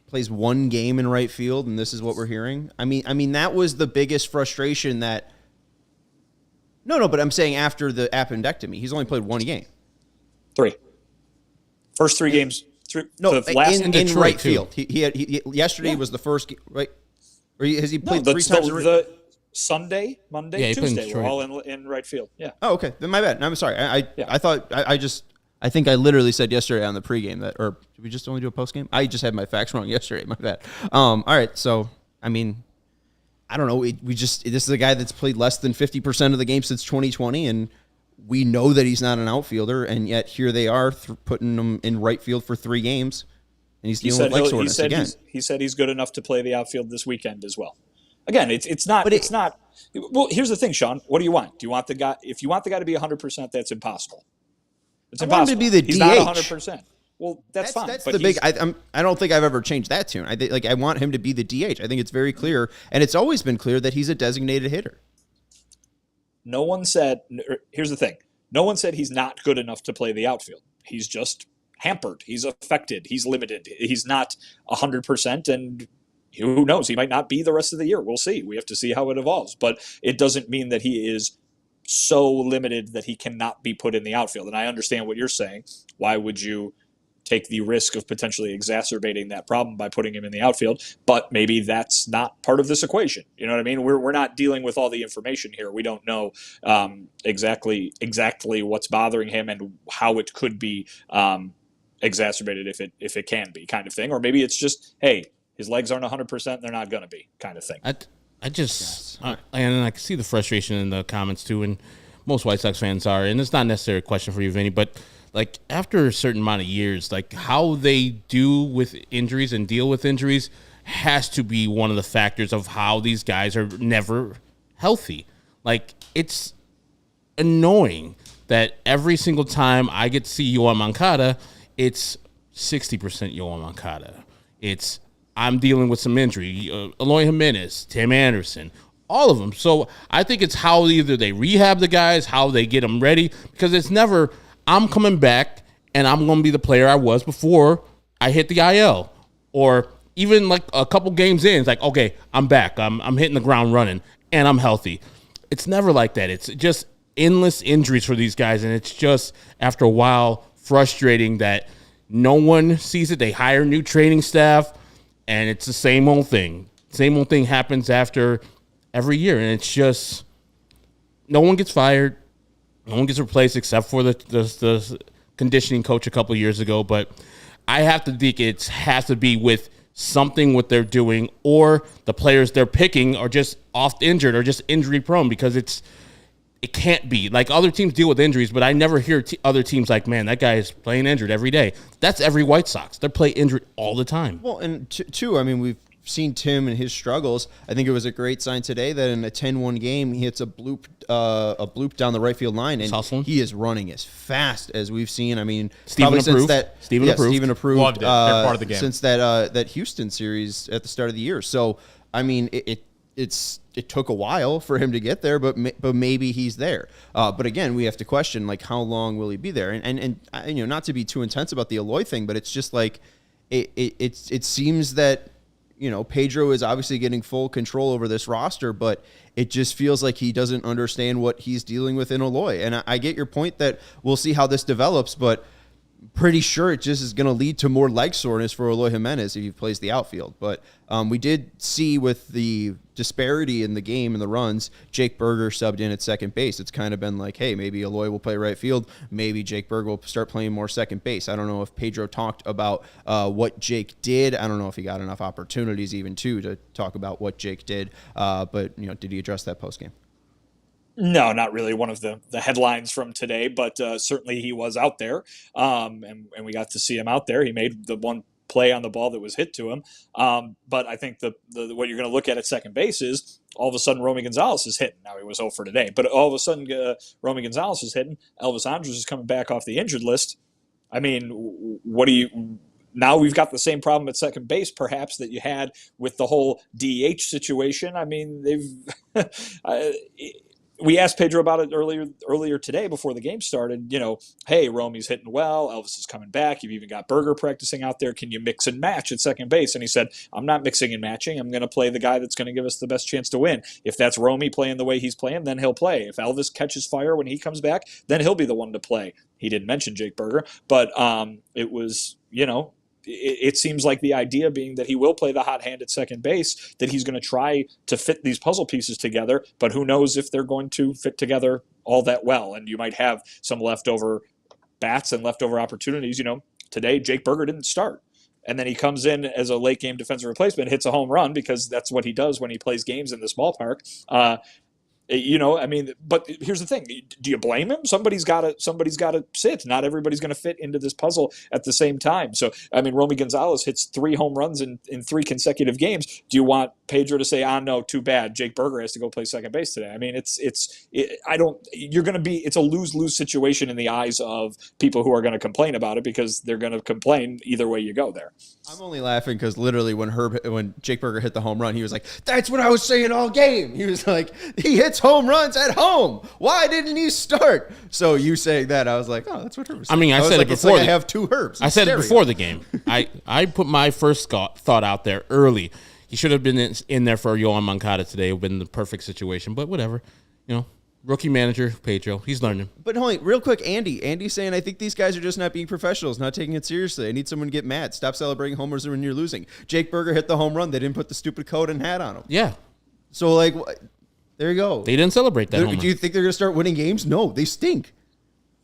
plays one game in right field, and this is what we're hearing. I mean that was the biggest frustration that. No, but I'm saying after the appendectomy, he's only played one game.
3. First 3 games.
In right field. He yesterday was the first right. Or has he played 3 times?
The Sunday, Monday, Tuesday, we're all in right field. Yeah.
Oh, okay. Then my bad. I'm sorry. I thought I think I literally said yesterday on the pregame that, or did we just only do a postgame? I just had my facts wrong yesterday. My bad. All right. So, I mean, I don't know. This is a guy that's played less than 50% of the game since 2020, and we know that he's not an outfielder, and yet here they are putting him in right field for 3 games, and he's dealing with leg soreness again.
He said he's good enough to play the outfield this weekend as well. Again, it's not. Well, here's the thing, Sean. What do you want? Do you want the guy? If you want the guy to be 100%, that's impossible. It's impossible.
I want him to be the
He's
DH.
Not 100%. Well, that's fine.
That's the big. I don't think I've ever changed that tune. I want him to be the DH. I think it's very clear, and it's always been clear that he's a designated hitter.
No one said. Here's the thing. No one said he's not good enough to play the outfield. He's just hampered. He's affected. He's limited. He's not 100%, and who knows? He might not be the rest of the year. We'll see. We have to see how it evolves. But it doesn't mean that he is so limited that he cannot be put in the outfield. And I understand what you're saying. Why would you take the risk of potentially exacerbating that problem by putting him in the outfield? But maybe that's not part of this equation. You know what I mean? We're not dealing with all the information here. We don't know exactly what's bothering him and how it could be exacerbated if it can be kind of thing, or maybe it's just, hey, his legs aren't 100%, they're not going to be kind of thing.
I just and I can see the frustration in the comments too, and most White Sox fans are, and it's not necessarily a question for you, Vinny, but like after a certain amount of years, like how they do with injuries and deal with injuries has to be one of the factors of how these guys are never healthy. Like it's annoying that every single time I get to see Yoan Moncada, it's 60% Yoan Moncada. It's I'm dealing with some injury. Eloy Jimenez, Tim Anderson, all of them. So I think it's how either they rehab the guys, how they get them ready, because it's never I'm coming back and I'm going to be the player I was before I hit the IL. Or even like a couple games in, it's like, okay, I'm back. I'm hitting the ground running and I'm healthy. It's never like that. It's just endless injuries for these guys, and it's just after a while frustrating that no one sees it. They hire new training staff, and it's the same old thing. Same old thing happens after every year, and it's just no one gets fired. No one gets replaced except for the conditioning coach a couple years ago. But I have to think it has to be with something what they're doing, or the players they're picking are just oft injured or just injury prone, because it can't be. Like other teams deal with injuries, but I never hear other teams like, man, that guy is playing injured every day. That's every White Sox. They play injured all the time.
Well, and two, I mean, we've seen Tim and his struggles. I think it was a great sign today that in a 10-1 game, he hits a bloop down the right field line, and he is running as fast as we've seen. I mean,
Steven approved.
Steven approved.
Loved it. They're part of the game.
Since that Houston series at the start of the year. So, I mean, it took a while for him to get there, but maybe he's there. But again, we have to question, like, how long will he be there? And you know, not to be too intense about the Eloy thing, but it's just like it seems that, you know, Pedro is obviously getting full control over this roster, but it just feels like he doesn't understand what he's dealing with in Eloy. And I get your point that we'll see how this develops, but pretty sure it just is going to lead to more leg soreness for Eloy Jimenez if he plays the outfield. But we did see with the disparity in the game and the runs, Jake Berger subbed in at second base. It's kind of been like, hey, maybe Eloy will play right field. Maybe Jake Berger will start playing more second base. I don't know if Pedro talked about what Jake did. I don't know if he got enough opportunities even to talk about what Jake did. But, you know, did he address that postgame?
No, not really one of the headlines from today, but certainly he was out there, and we got to see him out there. He made the one play on the ball that was hit to him. But I think the what you're going to look at second base is all of a sudden Romy Gonzalez is hitting. Now he was 0 for today, but all of a sudden Romy Gonzalez is hitting. Elvis Andrus is coming back off the injured list. I mean, what do you... Now we've got the same problem at second base, perhaps, that you had with the whole DH situation. I mean, we asked Pedro about it earlier today before the game started. You know, hey, Romy's hitting well. Elvis is coming back. You've even got Berger practicing out there. Can you mix and match at second base? And he said, I'm not mixing and matching. I'm going to play the guy that's going to give us the best chance to win. If that's Romy playing the way he's playing, then he'll play. If Elvis catches fire when he comes back, then he'll be the one to play. He didn't mention Jake Berger, but it was, you know, it seems like the idea being that he will play the hot hand at second base, that he's going to try to fit these puzzle pieces together, but who knows if they're going to fit together all that well. And you might have some leftover bats and leftover opportunities. You know, today Jake Berger didn't start. And then he comes in as a late game defensive replacement, hits a home run, because that's what he does when he plays games in this ballpark. You know, I mean, but here's the thing. Do you blame him? Somebody's got to sit. Not everybody's going to fit into this puzzle at the same time. So, I mean, Romy Gonzalez hits 3 home runs in 3 consecutive games. Do you want Pedro to say, no, too bad, Jake Berger has to go play second base today? I mean, it's a lose-lose situation in the eyes of people who are going to complain about it, because they're going to complain either way you go there.
I'm only laughing because literally when Jake Berger hit the home run, he was like, that's what I was saying all game. He was like, he hits home runs at home. Why didn't he start? So you saying that, I was like, oh, that's what Herb was saying.
I mean, I said
like,
it before.
I have 2 Herbs.
I said it before the game. I put my first thought out there early. He should have been in there for Yoan Moncada today. It would have been the perfect situation, but whatever. You know, rookie manager, Pedro, he's learning.
But hold on, real quick, Andy's saying, I think these guys are just not being professionals, not taking it seriously. I need someone to get mad. Stop celebrating homers when you're losing. Jake Berger hit the home run. They didn't put the stupid coat and hat on him.
Yeah.
So, there you go.
They didn't celebrate that home run.
Do you think they're going to start winning games? No, they stink.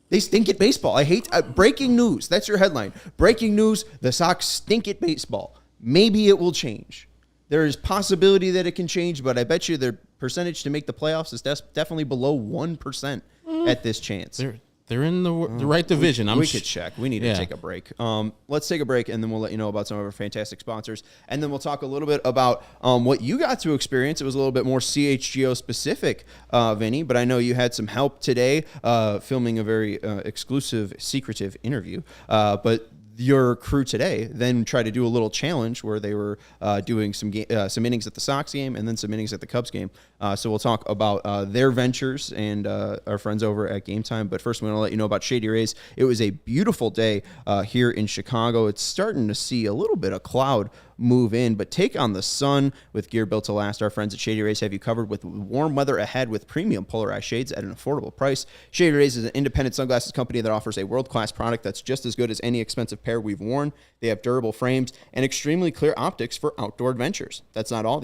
They stink at baseball. I hate breaking news. That's your headline. Breaking news, the Sox stink at baseball. Maybe it will change. There is possibility that it can change, but I bet you their percentage to make the playoffs is definitely below 1% at this chance.
They're in the right division.
We could check. We need to take a break. Let's take a break, and then we'll let you know about some of our fantastic sponsors. And then we'll talk a little bit about what you got to experience. It was a little bit more CHGO specific, Vinny, but I know you had some help today filming a very exclusive, secretive interview. But your crew today then tried to do a little challenge where they were doing some innings at the Sox game and then some innings at the Cubs game. So we'll talk about their ventures and our friends over at Game Time. But first, we want to let you know about Shady Rays. It was a beautiful day here in Chicago. It's starting to see a little bit of cloud move in, but take on the sun with gear built to last. Our friends at Shady Rays have you covered with warm weather ahead with premium polarized shades at an affordable price. Shady Rays is an independent sunglasses company that offers a world-class product that's just as good as any expensive pair we've worn. They have durable frames and extremely clear optics for outdoor adventures. That's not all.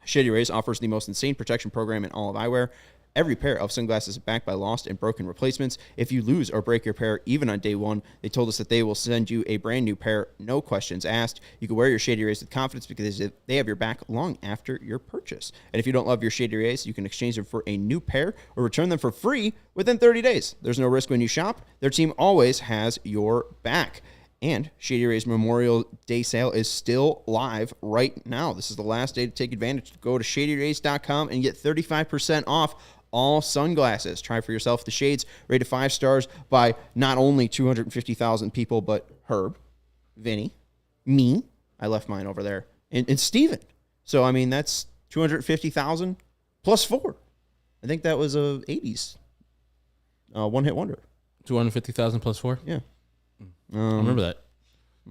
Shady Rays offers the most insane protection program in all of eyewear. Every pair of sunglasses is backed by lost and broken replacements. If you lose or break your pair, even on day one, they told us that they will send you a brand new pair, no questions asked. You can wear your Shady Rays with confidence because they have your back long after your purchase. And if you don't love your Shady Rays, you can exchange them for a new pair or return them for free within 30 days. There's no risk when you shop. Their team always has your back. And Shady Rays Memorial Day sale is still live right now. This is the last day to take advantage. Go to shadyrays.com and get 35% off all sunglasses. Try for yourself the shades, rated 5 stars by not only 250,000 people, but Herb, Vinny, me, I left mine over there, and Steven. So, I mean, that's 250,000 plus 4. I think that was a 80s one-hit wonder.
250,000 plus 4?
Yeah.
I remember that.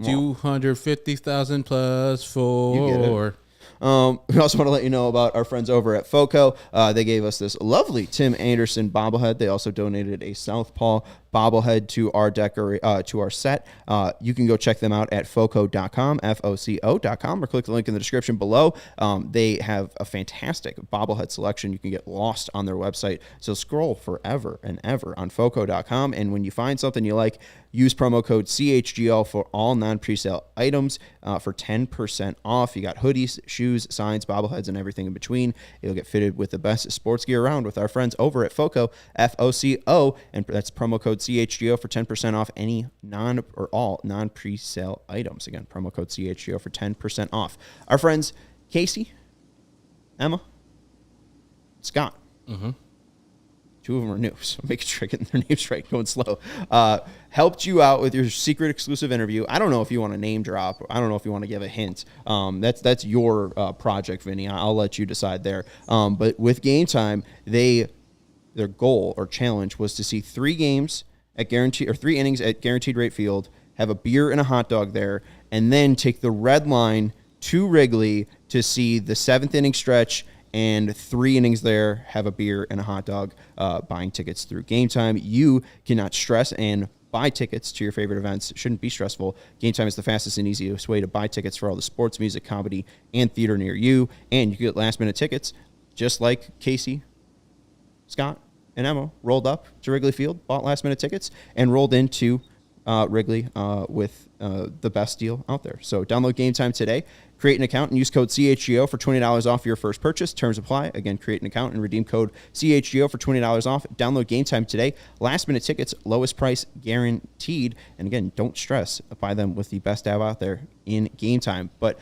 250,000 plus 4.
We also want to let you know about our friends over at FOCO. They gave us this lovely Tim Anderson bobblehead. They also donated a Southpaw bobblehead to our set. You can go check them out at foco.com, FOCO.com, or click the link in the description below. They have a fantastic bobblehead selection. You can get lost on their website. So scroll forever and ever on foco.com. And when you find something you like, use promo code CHGO for all non-presale items for 10% off. You got hoodies, shoes, signs, bobbleheads, and everything in between. It'll get fitted with the best sports gear around with our friends over at FOCO, FOCO, and that's promo code CHGO for 10% off any all non-presale items. Again, promo code CHGO for 10% off. Our friends Kacy, Emma, Scott. Mm-hmm. 2 of them are new, so make sure I get their names right, going slow. Helped you out with your secret exclusive interview. I don't know if you want to name drop. I don't know if you want to give a hint. That's your project, Vinny. I'll let you decide there. But with Game Time, their goal or challenge was to see 3 innings at guaranteed rate field, have a beer and a hot dog there, and then take the red line to Wrigley to see the 7th inning stretch and 3 innings there, have a beer and a hot dog, buying tickets through Game Time. You cannot stress and buy tickets to your favorite events. It shouldn't be stressful. Game Time is the fastest and easiest way to buy tickets for all the sports, music, comedy, and theater near you. And you can get last-minute tickets, just like Kacy, Scott, and Emma rolled up to Wrigley Field, bought last-minute tickets, and rolled into Wrigley with the best deal out there. So download Game Time today. Create an account and use code CHGO for $20 off your first purchase. Terms apply. Again, create an account and redeem code CHGO for $20 off. Download Game Time today. Last-minute tickets, lowest price guaranteed. And again, don't stress. Buy them with the best app out there in Game Time. But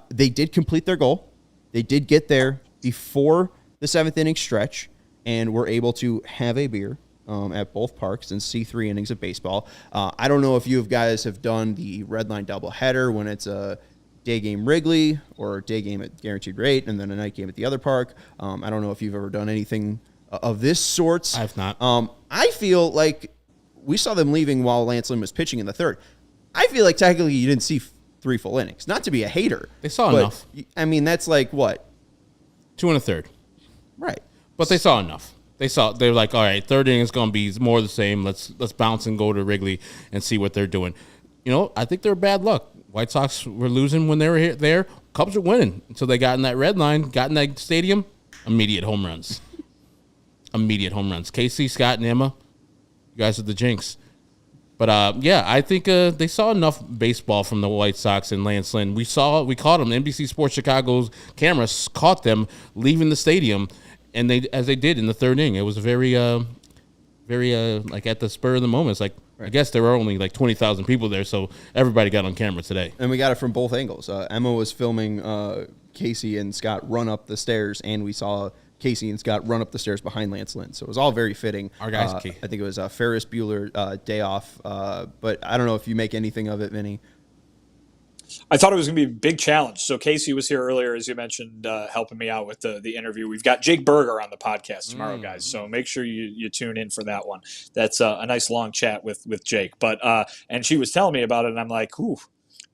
they did complete their goal. They did get there before the 7th inning stretch and were able to have a beer at both parks and see 3 innings of baseball. I don't know if you guys have done the red line doubleheader when it's a day game Wrigley or a day game at guaranteed rate and then a night game at the other park. I don't know if you've ever done anything of this sort.
I've not.
I feel like we saw them leaving while Lance Lynn was pitching in the 3rd. I feel like technically you didn't see 3 full innings. Not to be a hater.
They saw enough.
I mean, that's like what?
2 1/3.
Right.
But they saw enough. They were like, all right, 3rd inning is going to be more the same. Let's bounce and go to Wrigley and see what they're doing. You know, I think they're bad luck. White Sox were losing when they were there. Cubs were winning until they got in that red line, got in that stadium. Immediate home runs. Kacy, Scott, and Emma, You guys are the jinx. But, I think they saw enough baseball from the White Sox and Lance Lynn. We caught them. NBC Sports Chicago's cameras caught them leaving the stadium, and as they did in the third inning. It was very like at the spur of the moment. It's like, I guess there were only like 20,000 people there, so everybody got on camera today.
And we got it from both angles. Emma was filming Kacy and Scott run up the stairs, and we saw Kacy and Scott run up the stairs behind Lance Lynn. So it was all very fitting.
Our guy's key.
I think it was Ferris Bueller day off, but I don't know if you make anything of it, Vinny.
I thought it was going to be a big challenge. So Kacy was here earlier, as you mentioned, helping me out with the interview. We've got Jake Berger on the podcast tomorrow, guys. So make sure you tune in for that one. That's a nice long chat with Jake. But and she was telling me about it, and I'm like, ooh,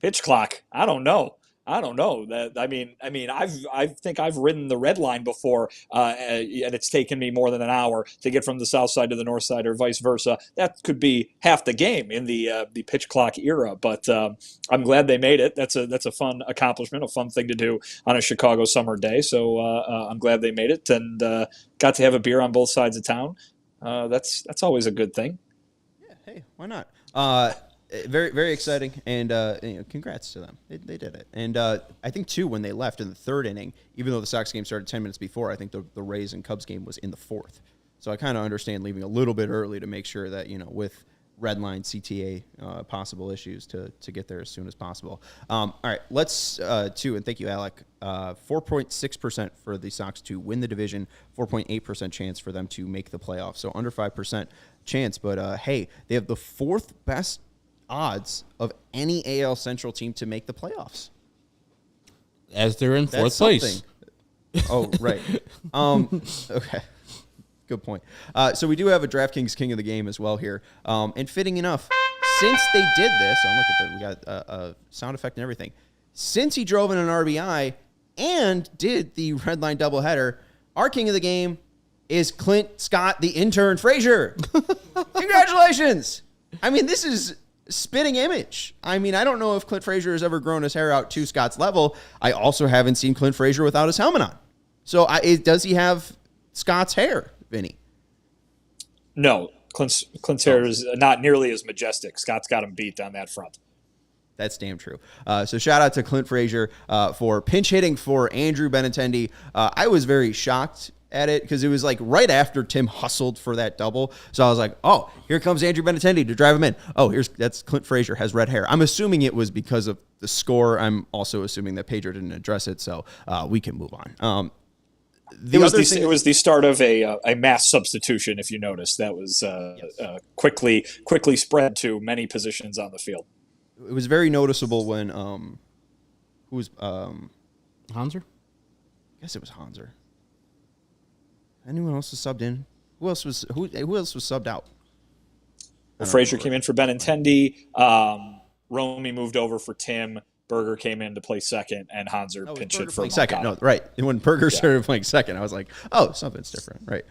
pitch clock. I don't know. That I think I've ridden the red line before, and it's taken me more than an hour to get from the south side to the north side, or vice versa. That could be half the game in the pitch clock era. But I'm glad they made it. That's a fun accomplishment, a fun thing to do on a Chicago summer day. So I'm glad they made it, and got to have a beer on both sides of town. That's always a good thing.
Yeah, hey, why not? Very, very exciting, and congrats to them. They did it. And I think, too, when they left in the third inning, even though the Sox game started 10 minutes before, I think the Rays and Cubs game was in the fourth. So I kind of understand leaving a little bit early to make sure that, with red line CTA possible issues to get there as soon as possible. All right, let's, and thank you, Alec, 4.6% for the Sox to win the division, 4.8% chance for them to make the playoffs. So under 5% chance, but hey, they have the fourth best odds of any AL Central team to make the playoffs,
as they're in fourth place.
Oh, right. Okay. Good point. So we do have a DraftKings King of the Game as well here. And fitting enough, since they did this, look at that. We got a sound effect and everything. Since he drove in an RBI and did the red line doubleheader, our King of the Game is Clint Scott, the intern Frazier. Congratulations. I mean, this is spitting image. I mean, I don't know if Clint Frazier has ever grown his hair out to Scott's level. I also haven't seen Clint Frazier without his helmet on. So does he have Scott's hair, Vinny?
No, Clint's hair is not nearly as majestic. Scott's got him beat on that front.
That's damn true. So shout out to Clint Frazier for pinch hitting for Andrew Benintendi. I was very shocked at it because it was like right after Tim hustled for that double. So I was like, oh, here comes Andrew Benintendi to drive him in. Oh, that's Clint Frazier, has red hair. I'm assuming it was because of the score. I'm also assuming that Pedro didn't address it, so we can move on. It
was the start of a mass substitution, if you noticed. That was quickly spread to many positions on the field.
It was very noticeable when who was
Hanser?
I guess it was Hanser. Anyone else was subbed in? Who else was subbed out?
Well, Frazier came in for Benintendi. Romy moved over for Tim. Berger came in to play second, and Hanser pinch hit for
second. No, right. And when Berger started playing second, I was like, oh, something's different. Right.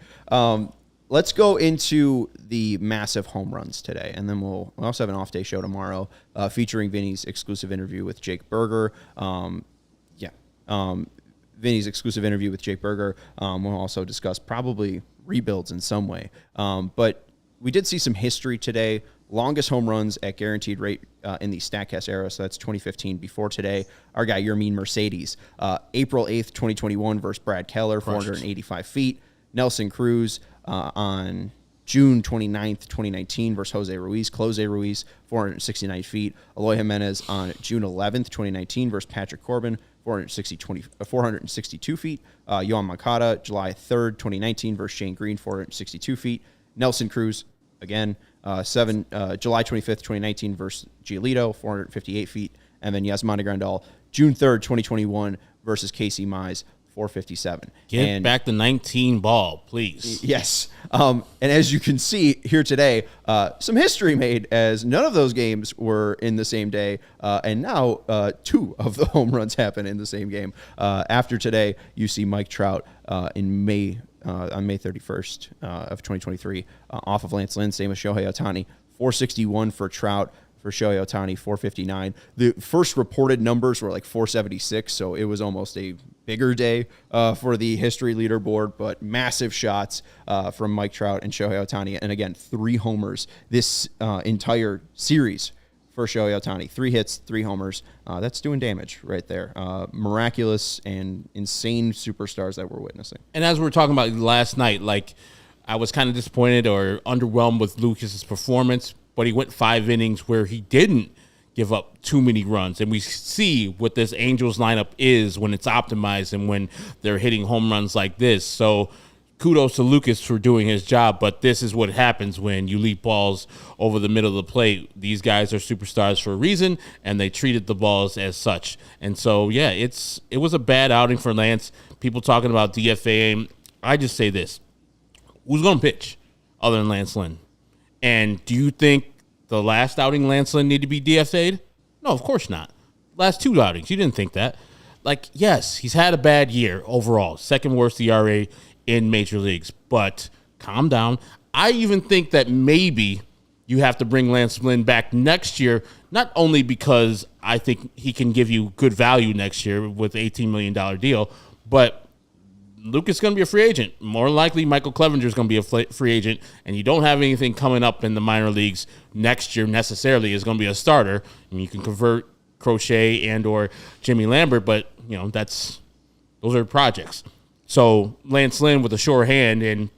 Let's go into the massive home runs today, and then we'll also have an off-day show tomorrow featuring Vinny's exclusive interview with Jake Berger. Vinny's exclusive interview with Jake Berger. We'll also discuss probably rebuilds in some way. But we did see some history today. Longest home runs at guaranteed rate in the StatCast era, so that's 2015 before today. Our guy, Yermin Mercedes, April 8th, 2021 versus Brad Keller, 485 feet. Nelson Cruz on June 29th, 2019 versus Jose Ruiz, 469 feet. Eloy Jimenez on June 11th, 2019 versus Patrick Corbin, 462 feet. Yoan Moncada, July 3rd, 2019 versus Shane Green, 462 feet. Nelson Cruz, again, July 25th, 2019 versus Giolito, 458 feet. And then Yasmani Grandal, June 3rd, 2021 versus Kacy Mize, 457.
Get back the 19 ball, please.
Yes. And as you can see here today, some history made as none of those games were in the same day. And now 2 of the home runs happen in the same game. After today, you see Mike Trout in May on May 31st of 2023 off of Lance Lynn. Same with Shohei Ohtani, 461 for Trout. For Shohei Ohtani, 459. The first reported numbers were like 476, so it was almost a bigger day for the history leaderboard, but massive shots from Mike Trout and Shohei Ohtani. And again, 3 homers this entire series for Shohei Ohtani. 3 hits, 3 homers. That's doing damage right there. Miraculous and insane superstars that we're witnessing.
And as we were talking about last night, like, I was kind of disappointed or underwhelmed with Lucas's performance, but he went 5 innings where he didn't give up too many runs. And we see what this Angels lineup is when it's optimized and when they're hitting home runs like this. So kudos to Lucas for doing his job, but this is what happens when you leap balls over the middle of the plate. These guys are superstars for a reason, and they treated the balls as such. And so, yeah, it was a bad outing for Lance. People talking about DFA. I just say this. Who's going to pitch other than Lance Lynn? And do you think the last outing Lance Lynn need to be DFA'd? No, of course not. Last 2 outings, you didn't think that. Like, yes, he's had a bad year overall. 2nd worst ERA in major leagues. But calm down. I even think that maybe you have to bring Lance Lynn back next year, not only because I think he can give you good value next year with $18 million deal, but Lucas is going to be a free agent. More likely, Michael Clevenger is going to be a free agent, and you don't have anything coming up in the minor leagues next year necessarily is going to be a starter. I mean, you can convert Crochet and or Jimmy Lambert, but, those are projects. So Lance Lynn with a sure hand and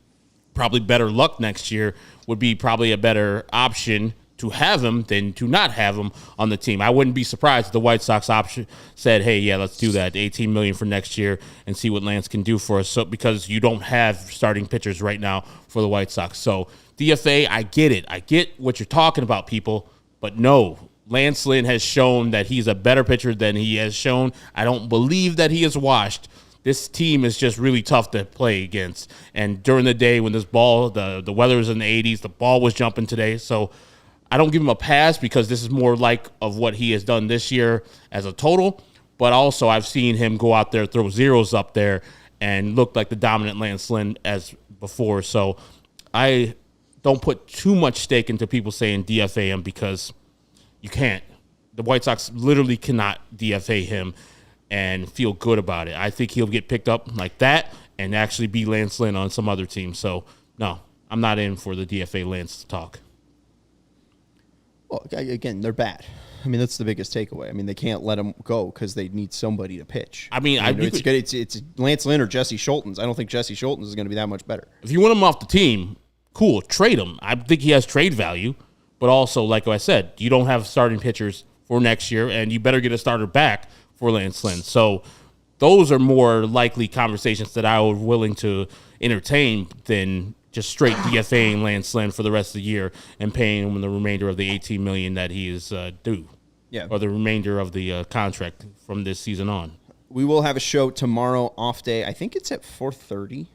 probably better luck next year would be probably a better option to have him than to not have him on the team. I wouldn't be surprised if the White Sox option said, hey, yeah, let's do that, $18 million for next year and see what Lance can do for us. So because you don't have starting pitchers right now for the White Sox. So DFA, I get it. I get what you're talking about, people. But no, Lance Lynn has shown that he's a better pitcher than he has shown. I don't believe that he is washed. This team is just really tough to play against. And during the day when this ball, the weather was in the 80s, the ball was jumping today. So I don't give him a pass because this is more like of what he has done this year as a total. But also I've seen him go out there, throw zeros up there, and look like the dominant Lance Lynn as before. So I don't put too much stake into people saying DFA him because you can't. The White Sox literally cannot DFA him and feel good about it. I think he'll get picked up like that and actually be Lance Lynn on some other team. So, no, I'm not in for the DFA Lance talk.
Well, again, they're bad. I mean, that's the biggest takeaway. I mean, they can't let him go because they need somebody to pitch.
I mean,
it's good. It's Lance Lynn or Jesse Schultens. I don't think Jesse Schultens is going to be that much better.
If you want him off the team, cool, trade him. I think he has trade value, but also, like I said, you don't have starting pitchers for next year, and you better get a starter back for Lance Lynn. So those are more likely conversations that I was willing to entertain than just straight DFAing Lance Lynn for the rest of the year and paying him the remainder of the $18 million that he is due.
Yeah.
Or the remainder of the contract from this season on.
We will have a show tomorrow, off day. I think it's at 4:30.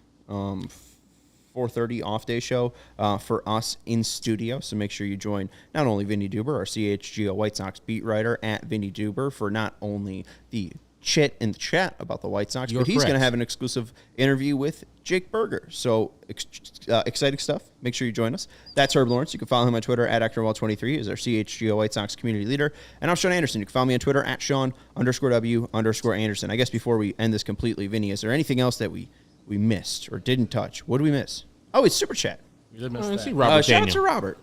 4:30 off day show for us in studio. So make sure you join not only Vinnie Duber, our CHGO White Sox beat writer, at Vinnie Duber, for not only the chit in the chat about the White Sox, but he's going to have an exclusive interview with Jake Berger. So exciting stuff. Make sure you join us. That's Herb Lawrence. You can follow him on Twitter at ActorWall23. He's our CHGO White Sox community leader. And I'm Sean Anderson. You can follow me on Twitter at Sean_W_Anderson. I guess before we end this completely, Vinny, is there anything else that we missed or didn't touch? What did we miss? Oh, it's Super Chat.
You did miss
I
that.
see Robert
Shout out
Daniel.
to Robert.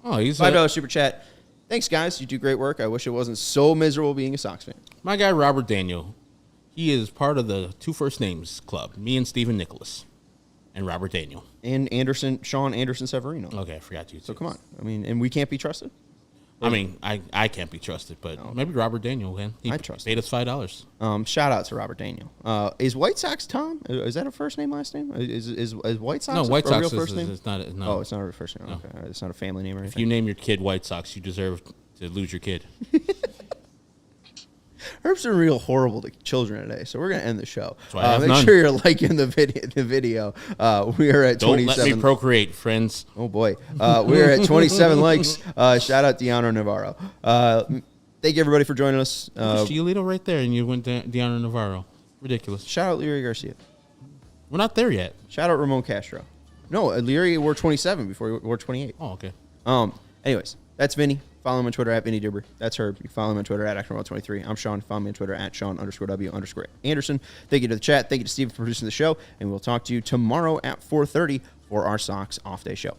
Oh, he's
$5 Super Chat. Thanks, guys. You do great work. I wish it wasn't so miserable being a Sox fan.
my guy Robert Daniel. He is part of the Two First Names Club. Me and Stephen Nicholas. And Robert Daniel.
And Sean Anderson Severino.
Okay, I forgot you.
So come on. I mean, and we can't be trusted?
I mean, I can't be trusted, but maybe Robert Daniel can. He
I trust
paid us $5.
Shout out to Robert Daniel. Is White Sox Tom? Is that a first name, last name? Is White Sox
No, White
a
Sox
real first name?
is not. No.
Oh, it's not a first name.
No.
Okay. All right. It's not a family name or
If
anything.
you name your kid White Sox, you deserve to lose your kid.
Herb's been real horrible to children today, so we're gonna end the show.
why I have
Make
none.
sure you're liking the video. We are at
Don't
27.
let me procreate, friends.
Oh boy, we're at 27 likes. Shout out Deanna Navarro. Thank you everybody for joining us.
Giolito right there, and you went Deanna Navarro. Ridiculous.
Shout out Leary Garcia.
We're not there yet.
Shout out Ramon Castro. No, Leary wore 27 before he wore 28.
Oh, okay.
Anyways, that's Vinny. Follow him on Twitter at Vinnie Duber. That's her. You can follow him on Twitter at Action23. I'm Sean. Follow me on Twitter at Sean_W_Anderson. Thank you to the chat. Thank you to Steve for producing the show. And we'll talk to you tomorrow at 4:30 for our Sox Off Day Show.